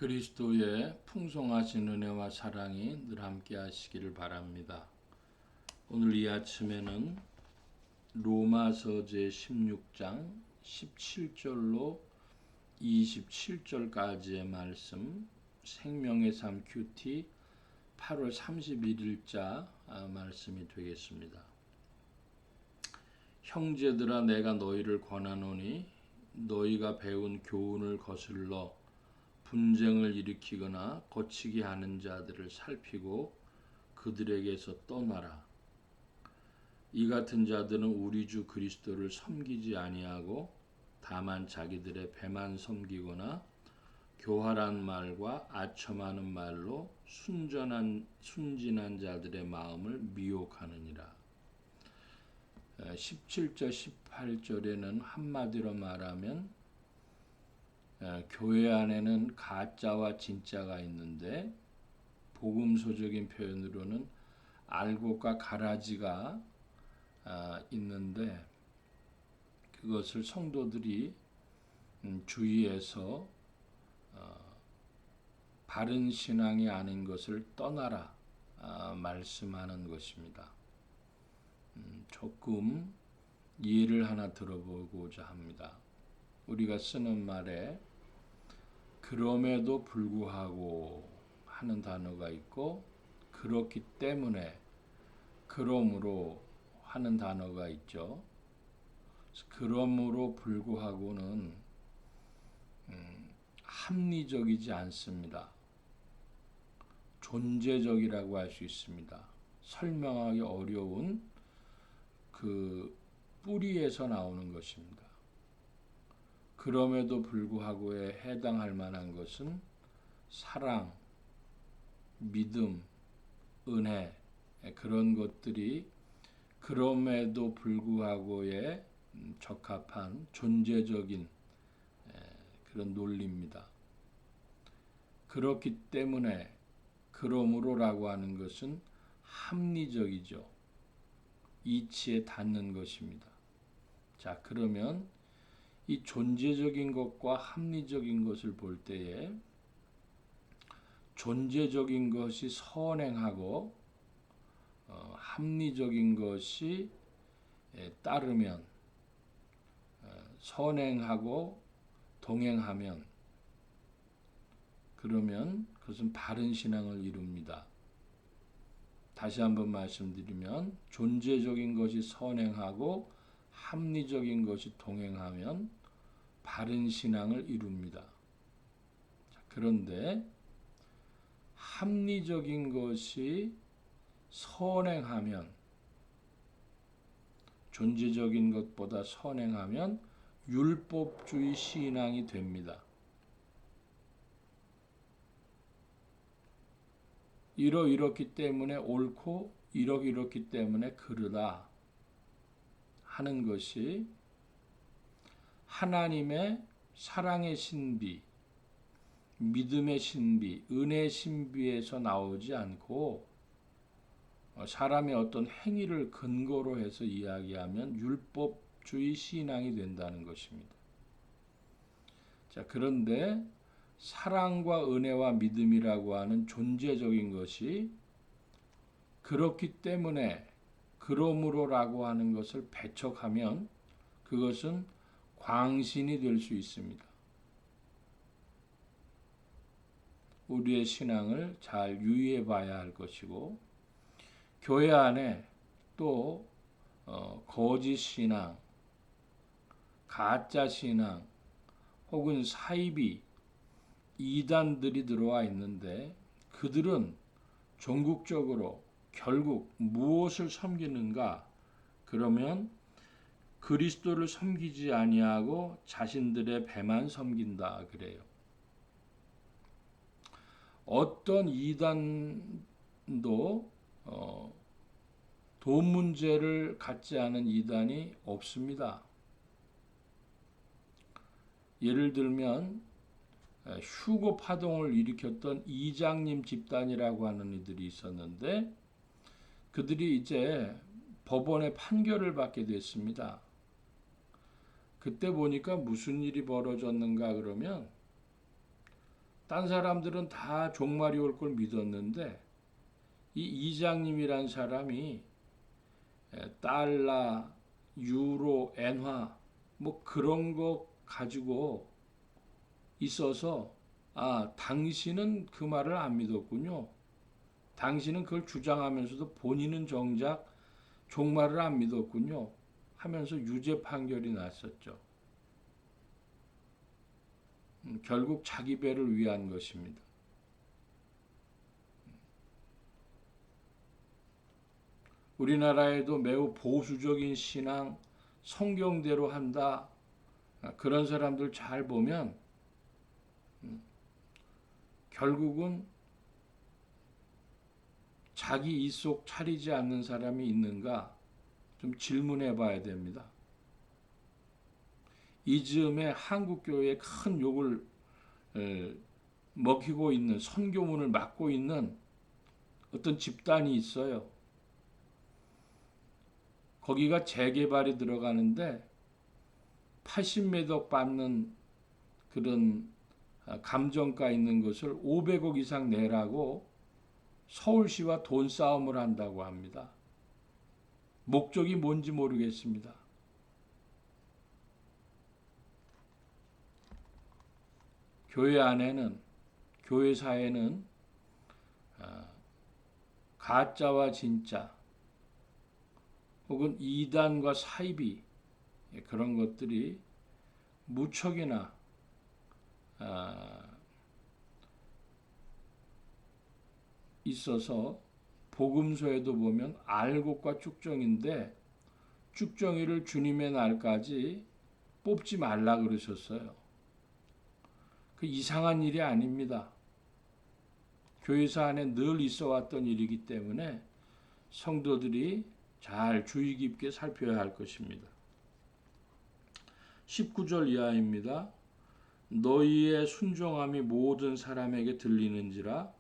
그리스도의 풍성하신 은혜와 사랑이 늘 함께 하시기를 바랍니다. 오늘 이 아침에는 로마서 제16장 17절로 27절까지의 말씀, 생명의 삶 큐티 8월 31일자 말씀이 되겠습니다. 형제들아, 내가 너희를 권하노니 너희가 배운 교훈을 거슬러 분쟁을 일으키거나 거치게 하는 자들을 살피고 그들에게서 떠나라. 이 같은 자들은 우리 주 그리스도를 섬기지 아니하고 다만 자기들의 배만 섬기거나 교활한 말과 아첨하는 말로 순진한 자들의 마음을 미혹하느니라. 17절 18절에는 한마디로 말하면 교회 안에는 가짜와 진짜가 있는데 복음서적인 표현으로는 알곡과 가라지가 있는데 그것을 성도들이 주의해서 바른 신앙이 아닌 것을 떠나라 말씀하는 것입니다. 조금 예를 하나 들어보고자 합니다. 우리가 쓰는 말에 그럼에도 불구하고 하는 단어가 있고 그렇기 때문에 그러므로 하는 단어가 있죠. 그러므로 불구하고는 합리적이지 않습니다. 존재적이라고 할 수 있습니다. 설명하기 어려운 그 뿌리에서 나오는 것입니다. 그럼에도 불구하고에 해당할 만한 것은 사랑, 믿음, 은혜, 그런 것들이 그럼에도 불구하고에 적합한 존재적인 그런 논리입니다. 그렇기 때문에 그러므로라고 하는 것은 합리적이죠. 이치에 닿는 것입니다. 자, 그러면 이 존재적인 것과 합리적인 것을 볼 때에 존재적인 것이 선행하고 합리적인 것이 따르면 선행하고 동행하면 그러면 그것은 바른 신앙을 이룹니다. 다시 한번 말씀드리면 존재적인 것이 선행하고 합리적인 것이 동행하면 바른 신앙을 이룹니다. 그런데 합리적인 것이 선행하면 존재적인 것보다 선행하면 율법주의 신앙이 됩니다. 이렇기 때문에 옳고 이렇기 때문에 그르다 하는 것이 하나님의 사랑의 신비, 믿음의 신비, 은혜의 신비에서 나오지 않고 사람의 어떤 행위를 근거로 해서 이야기하면 율법주의 신앙이 된다는 것입니다. 자, 그런데 사랑과 은혜와 믿음이라고 하는 존재적인 것이 그렇기 때문에 그러므로라고 하는 것을 배척하면 그것은 광신이 될 수 있습니다. 우리의 신앙을 잘 유의해 봐야 할 것이고 교회 안에 또 거짓 신앙, 가짜 신앙 혹은 사이비 이단들이 들어와 있는데 그들은 종국적으로 결국 무엇을 섬기는가? 그러면 그리스도를 섬기지 아니하고 자신들의 배만 섬긴다 그래요. 어떤 이단도 돈 문제를 갖지 않은 이단이 없습니다. 예를 들면 휴고 파동을 일으켰던 이장님 집단이라고 하는 이들이 있었는데 그들이 이제 법원의 판결을 받게 됐습니다. 그때 보니까 무슨 일이 벌어졌는가 그러면 딴 사람들은 다 종말이 올 걸 믿었는데 이 이장님이란 사람이 달러, 유로, 엔화 뭐 그런 거 가지고 있어서 당신은 그 말을 안 믿었군요. 당신은 그걸 주장하면서도 본인은 정작 종말을 안 믿었군요. 하면서 유죄 판결이 났었죠. 결국 자기 배를 위한 것입니다. 우리나라에도 매우 보수적인 신앙, 성경대로 한다. 그런 사람들 잘 보면 결국은 자기 이속 차리지 않는 사람이 있는가 좀 질문해 봐야 됩니다. 이 즈음에 한국교회에 큰 욕을 먹히고 있는, 선교문을 막고 있는 어떤 집단이 있어요. 거기가 재개발이 들어가는데 80매덕 받는 그런 감정가 있는 것을 500억 이상 내라고 서울시와 돈 싸움을 한다고 합니다. 목적이 뭔지 모르겠습니다. 교회 안에는, 교회사에는 가짜와 진짜 혹은 이단과 사이비 그런 것들이 무척이나 있어서 복음서에도 보면 알곡과 쭉정인데 쭉정이를 주님의 날까지 뽑지 말라 그러셨어요. 그 이상한 일이 아닙니다. 교회사 안에 늘 있어 왔던 일이기 때문에 성도들이 잘 주의 깊게 살펴야 할 것입니다. 19절 이하입니다. 너희의 순종함이 모든 사람에게 들리는지라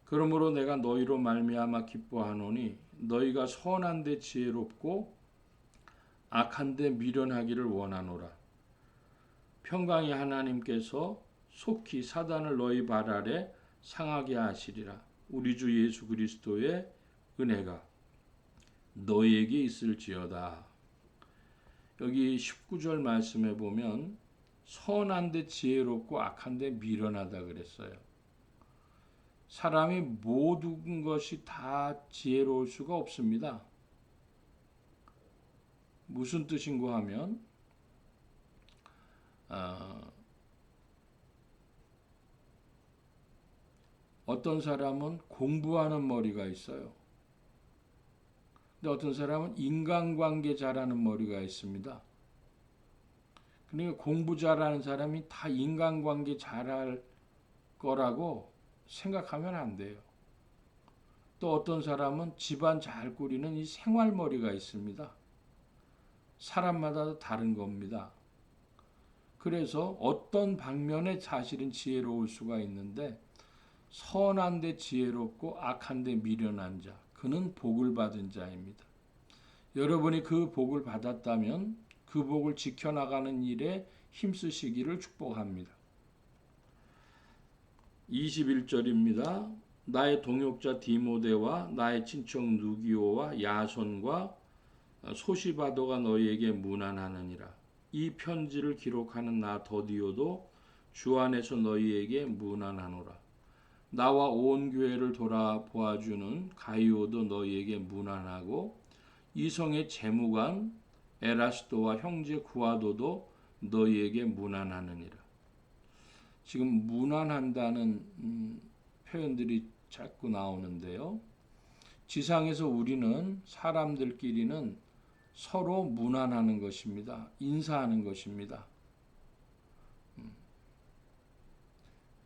그러므로 내가 너희로 말미암아 기뻐하노니 너희가 선한 데 지혜롭고 악한 데 미련하기를 원하노라. 평강의 하나님께서 속히 사단을 너희 발 아래 상하게 하시리라. 우리 주 예수 그리스도의 은혜가 너희에게 있을지어다. 여기 19절 말씀에 보면 선한 데 지혜롭고 악한 데 미련하다 그랬어요. 사람이 모든 것이 다 지혜로울 수가 없습니다. 무슨 뜻인고 하면 어떤 사람은 공부하는 머리가 있어요. 근데 어떤 사람은 인간관계 잘하는 머리가 있습니다. 그러니까 공부 잘하는 사람이 다 인간관계 잘할 거라고 생각하면 안 돼요. 또 어떤 사람은 집안 잘 꾸리는 이 생활머리가 있습니다. 사람마다 다른 겁니다. 그래서 어떤 방면에 사실은 지혜로울 수가 있는데 선한 데 지혜롭고 악한 데 미련한 자, 그는 복을 받은 자입니다. 여러분이 그 복을 받았다면 그 복을 지켜나가는 일에 힘쓰시기를 축복합니다. 21절입니다. 나의 동역자 디모데와 나의 친척 누기오와 야손과 소시바도가 너희에게 문안하느니라. 이 편지를 기록하는 나 더디오도 주 안에서 너희에게 문안하노라. 나와 온 교회를 돌아보아주는 가이오도 너희에게 문안하고 이성의 재무관 에라스도와 형제 구아도도 너희에게 문안하느니라. 지금 문안한다는 표현들이 자꾸 나오는데요. 지상에서 우리는 사람들끼리는 서로 문안하는 것입니다. 인사하는 것입니다.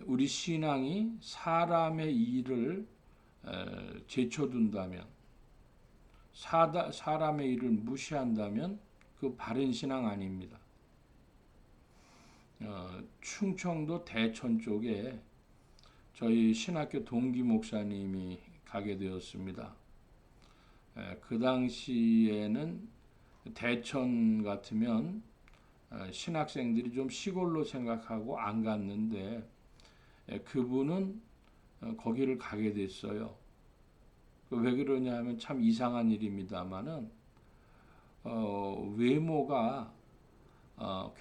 우리 신앙이 사람의 일을 제쳐둔다면, 사람의 일을 무시한다면 그 바른 신앙 아닙니다. 충청도 대천 쪽에 저희 신학교 동기 목사님이 가게 되었습니다. 그 당시에는 대천 같으면 신학생들이 좀 시골로 생각하고 안 갔는데 그분은 거기를 가게 됐어요. 왜 그러냐 하면 참 이상한 일입니다만은 외모가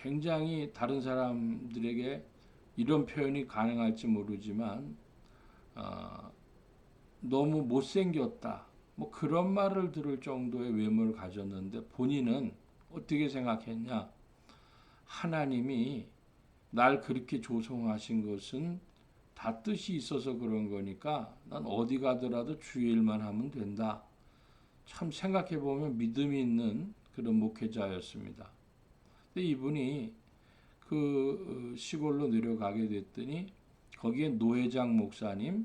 굉장히 다른 사람들에게 이런 표현이 가능할지 모르지만 너무 못생겼다. 뭐 그런 말을 들을 정도의 외모를 가졌는데 본인은 어떻게 생각했냐? 하나님이 날 그렇게 조성하신 것은 다 뜻이 있어서 그런 거니까 난 어디 가더라도 주의 일만 하면 된다. 참 생각해 보면 믿음이 있는 그런 목회자였습니다. 근데 이분이 그 시골로 내려가게 됐더니 거기에 노회장 목사님이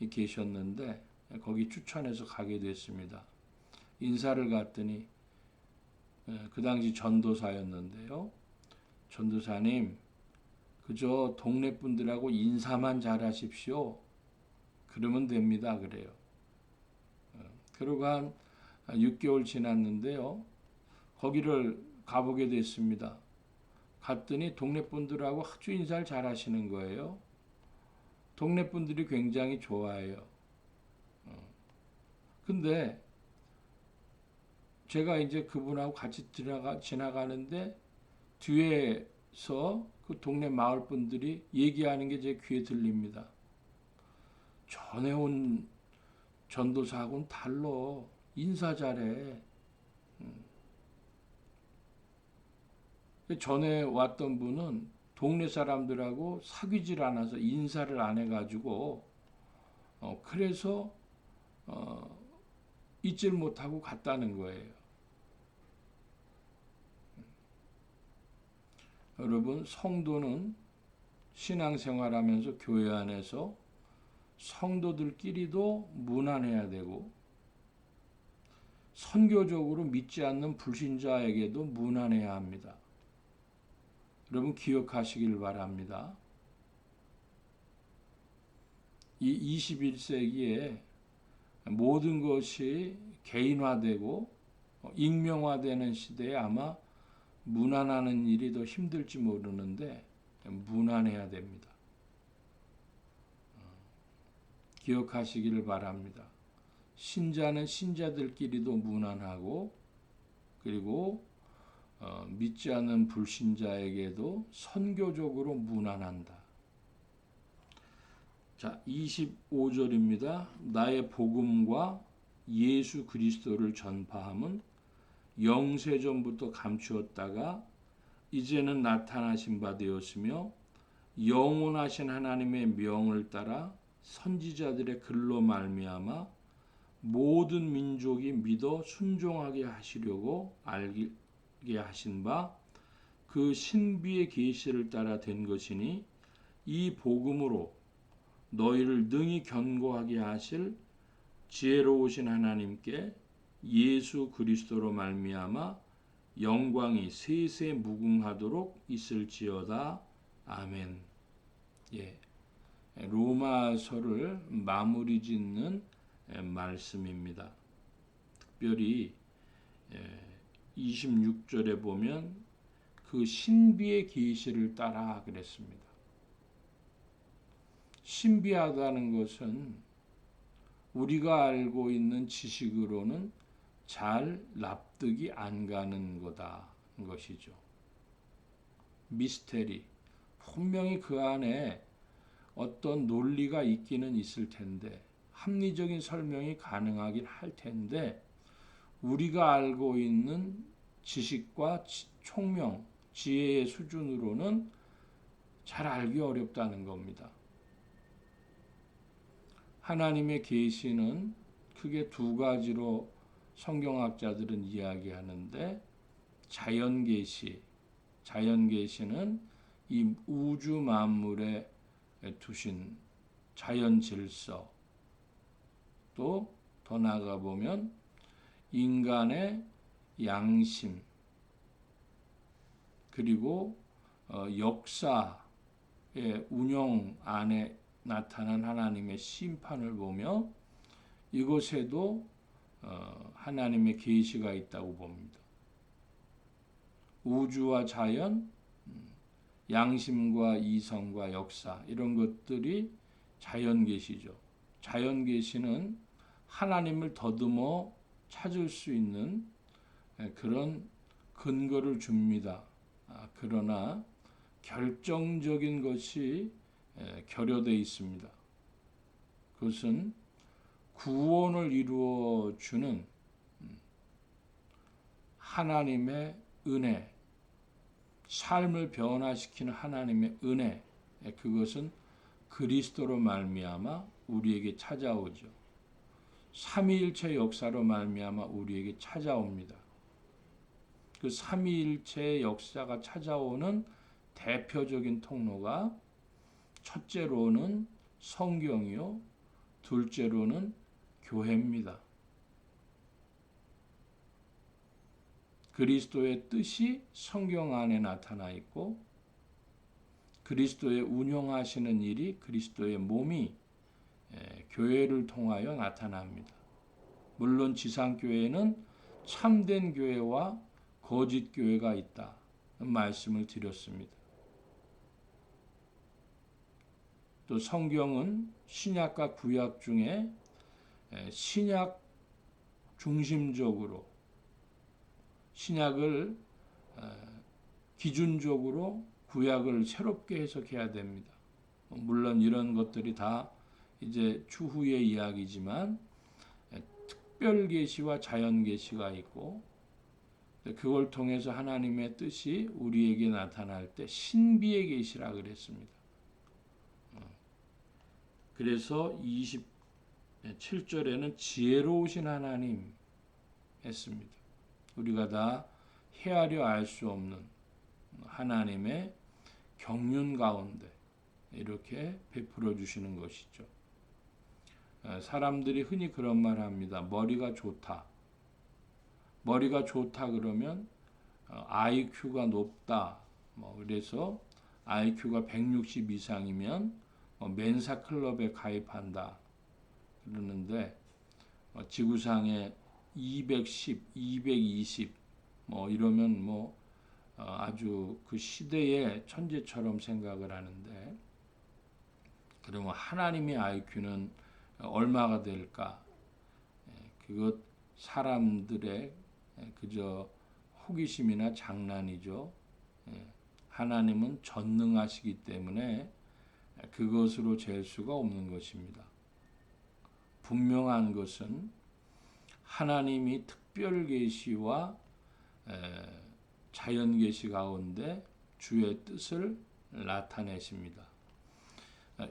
계셨는데 거기 추천해서 가게 됐습니다. 인사를 갔더니 그 당시 전도사였는데요. 전도사님, 그저 동네 분들하고 인사만 잘하십시오. 그러면 됩니다. 그래요. 그러고 한 6개월 지났는데요. 거기를 가보게 됐습니다. 갔더니 동네 분들하고 아주 인사를 잘하시는 거예요. 동네 분들이 굉장히 좋아해요. 근데 제가 이제 그분하고 같이 지나가는데 뒤에서 그 동네 마을 분들이 얘기하는 게 제 귀에 들립니다. 전에 온 전도사하고는 달라. 인사 잘해. 전에 왔던 분은 동네 사람들하고 사귀질 않아서 인사를 안 해가지고 그래서 잊질 못하고 갔다는 거예요. 여러분, 성도는 신앙생활하면서 교회 안에서 성도들끼리도 무난해야 되고 선교적으로 믿지 않는 불신자에게도 무난해야 합니다. 여러분 기억하시길 바랍니다. 이 21세기에 모든 것이 개인화되고 익명화되는 시대에 아마 무난하는 일이 더 힘들지 모르는데 무난해야 됩니다. 기억하시기를 바랍니다. 신자는 신자들끼리도 무난하고 그리고 믿지 않는 불신자에게도 선교적으로 무난한다. 자, 25절입니다. 나의 복음과 예수 그리스도를 전파함은 영세전부터 감추었다가 이제는 나타나신 바 되었으며 영원하신 하나님의 명을 따라 선지자들의 글로 말미암아 모든 민족이 믿어 순종하게 하시려고 알게 하신 바 그 신비의 계시를 따라 된 것이니 이 복음으로 너희를 능히 견고하게 하실 지혜로우신 하나님께 예수 그리스도로 말미암아 영광이 세세 무궁하도록 있을지어다. 아멘. 예. 로마서를 마무리 짓는 말씀입니다. 특별히 26절에 보면 그 신비의 계시를 따라 그랬습니다. 신비하다는 것은 우리가 알고 있는 지식으로는 잘 납득이 안 가는 거다 것이죠. 미스테리. 분명히 그 안에 어떤 논리가 있기는 있을 텐데 합리적인 설명이 가능하긴 할 텐데 우리가 알고 있는 지식과 총명, 지혜의 수준으로는 잘 알기 어렵다는 겁니다. 하나님의 계시는 크게 두 가지로 성경학자들은 이야기하는데 자연계시는 이 우주 만물에 두신 자연 질서, 또 더 나아가 보면 인간의 양심, 그리고 역사의 운영 안에 나타난 하나님의 심판을 보며 이곳에도 하나님의 계시가 있다고 봅니다. 우주와 자연, 양심과 이성과 역사 이런 것들이 자연계시죠. 자연계시는 하나님을 더듬어 찾을 수 있는 그런 근거를 줍니다. 그러나 결정적인 것이 결여되어 있습니다. 그것은 구원을 이루어 주는 하나님의 은혜, 삶을 변화시키는 하나님의 은혜, 그것은 그리스도로 말미암아 우리에게 찾아오죠. 삼위일체 역사로 말미암아 우리에게 찾아옵니다. 그 삼위일체의 역사가 찾아오는 대표적인 통로가 첫째로는 성경이요, 둘째로는 교회입니다. 그리스도의 뜻이 성경 안에 나타나 있고 그리스도의 운영하시는 일이 그리스도의 몸이 교회를 통하여 나타납니다. 물론 지상교회에는 참된 교회와 거짓 교회가 있다 말씀을 드렸습니다. 또 성경은 신약과 구약 중에 신약 중심적으로 신약을 기준적으로 구약을 새롭게 해석해야 됩니다. 물론 이런 것들이 다 이제 추후의 이야기지만 특별 계시와 자연 계시가 있고 그걸 통해서 하나님의 뜻이 우리에게 나타날 때 신비의 계시라 그랬습니다. 그래서 27절에는 지혜로우신 하나님 했습니다. 우리가 다 헤아려 알 수 없는 하나님의 경륜 가운데 이렇게 베풀어 주시는 것이죠. 사람들이 흔히 그런 말 합니다. 머리가 좋다. 머리가 좋다 그러면 IQ가 높다. 그래서 IQ가 160 이상이면 멘사 클럽에 가입한다. 그러는데 지구상에 210, 220 이러면 아주 그 시대의 천재처럼 생각을 하는데 그러면 하나님의 IQ는 얼마가 될까? 그것 사람들의 그저 호기심이나 장난이죠. 하나님은 전능하시기 때문에 그것으로 잴 수가 없는 것입니다. 분명한 것은 하나님이 특별 계시와 자연 계시 가운데 주의 뜻을 나타내십니다.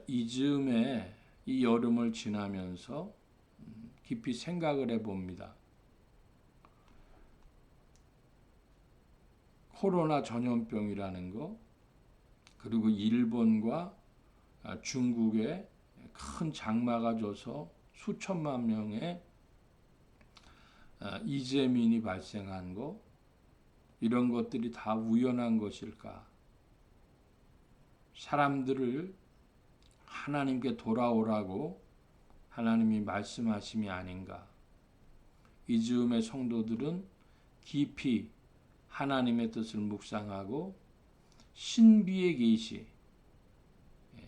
이 즈음에 이 여름을 지나면서 깊이 생각을 해봅니다. 코로나 전염병이라는 거, 그리고 일본과 중국에 큰 장마가 져서 수천만 명의 이재민이 발생한 거, 이런 것들이 다 우연한 것일까? 사람들을 하나님께 돌아오라고 하나님이 말씀하심이 아닌가? 이 즈음의 성도들은 깊이 하나님의 뜻을 묵상하고 신비의 계시,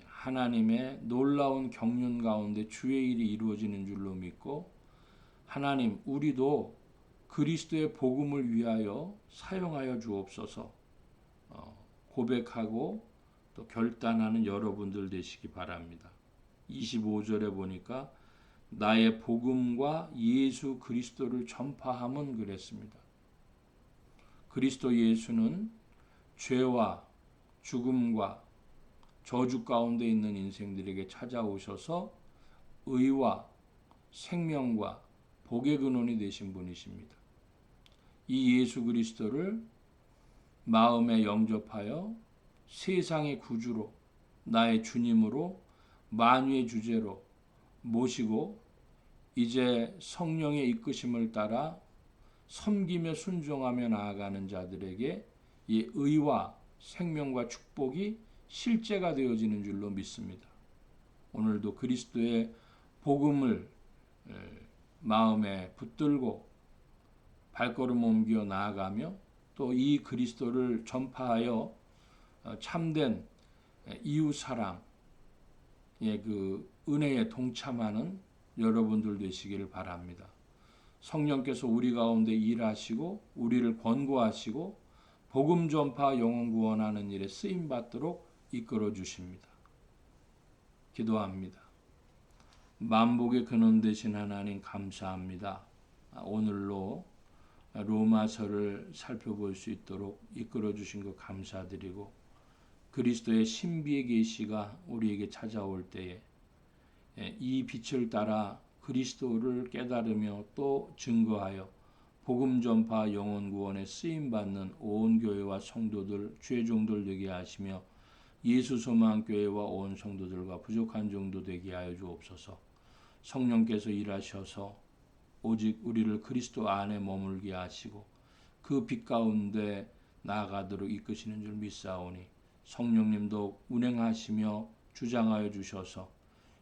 하나님의 놀라운 경륜 가운데 주의 일이 이루어지는 줄로 믿고 하나님 우리도 그리스도의 복음을 위하여 사용하여 주옵소서 고백하고 또 결단하는 여러분들 되시기 바랍니다. 25절에 보니까 나의 복음과 예수 그리스도를 전파함은 그랬습니다. 그리스도 예수는 죄와 죽음과 저주 가운데 있는 인생들에게 찾아오셔서 의와 생명과 복의 근원이 되신 분이십니다. 이 예수 그리스도를 마음에 영접하여 세상의 구주로 나의 주님으로 만유의 주제로 모시고 이제 성령의 이끄심을 따라 섬기며 순종하며 나아가는 자들에게 이 의와 생명과 축복이 실제가 되어지는 줄로 믿습니다. 오늘도 그리스도의 복음을 마음에 붙들고 발걸음 옮겨 나아가며 또 이 그리스도를 전파하여 참된 이웃 사랑의 그 은혜에 동참하는 여러분들 되시기를 바랍니다. 성령께서 우리 가운데 일하시고 우리를 권고하시고 복음 전파 영혼 구원하는 일에 쓰임 받도록 이끌어 주십니다. 기도합니다. 만복의 근원 되신 하나님 감사합니다. 오늘로 로마서를 살펴볼 수 있도록 이끌어 주신 것 감사드리고 그리스도의 신비의 계시가 우리에게 찾아올 때에 이 빛을 따라 그리스도를 깨달으며 또 증거하여 복음 전파 영혼 구원에 쓰임 받는 온 교회와 성도들 죄종들 되게 하시며 예수 소망 교회와 온 성도들과 부족한 종도 되게 하여 주옵소서. 성령께서 일하셔서 오직 우리를 그리스도 안에 머물게 하시고 그 빛 가운데 나아가도록 이끄시는 줄 믿사오니 성령님도 운행하시며 주장하여 주셔서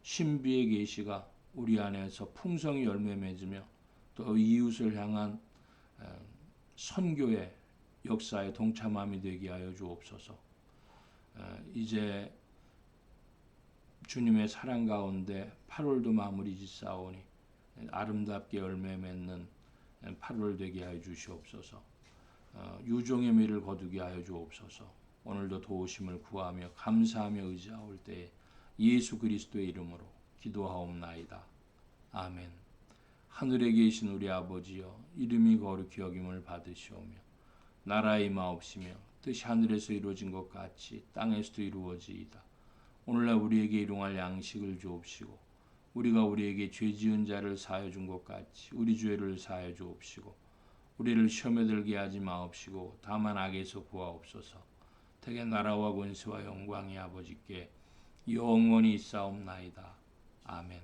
신비의 계시가 우리 안에서 풍성히 열매 맺으며 또 이웃을 향한 선교의 역사에 동참함이 되게 하여 주옵소서. 이제 주님의 사랑 가운데 8월도 마무리 짓사오니 아름답게 열매 맺는 8월 되게 하여 주시옵소서. 유종의 미를 거두게 하여 주옵소서. 오늘도 도우심을 구하며 감사하며 의지하올 때에 예수 그리스도의 이름으로 기도하옵나이다. 아멘. 하늘에 계신 우리 아버지여 이름이 거룩히 여김을 받으시오며 나라의 임하옵시며 뜻이 하늘에서 이루어진 것 같이 땅에서도 이루어지이다. 오늘날 우리에게 일용할 양식을 주옵시고 우리가 우리에게 죄 지은 자를 사하여 준 것 같이 우리 죄를 사하여 주옵시고 우리를 시험에 들게 하지 마옵시고 다만 악에서 구하옵소서. 대개 나라와 권세와 영광이 아버지께 영원히 있사옵나이다. 아멘.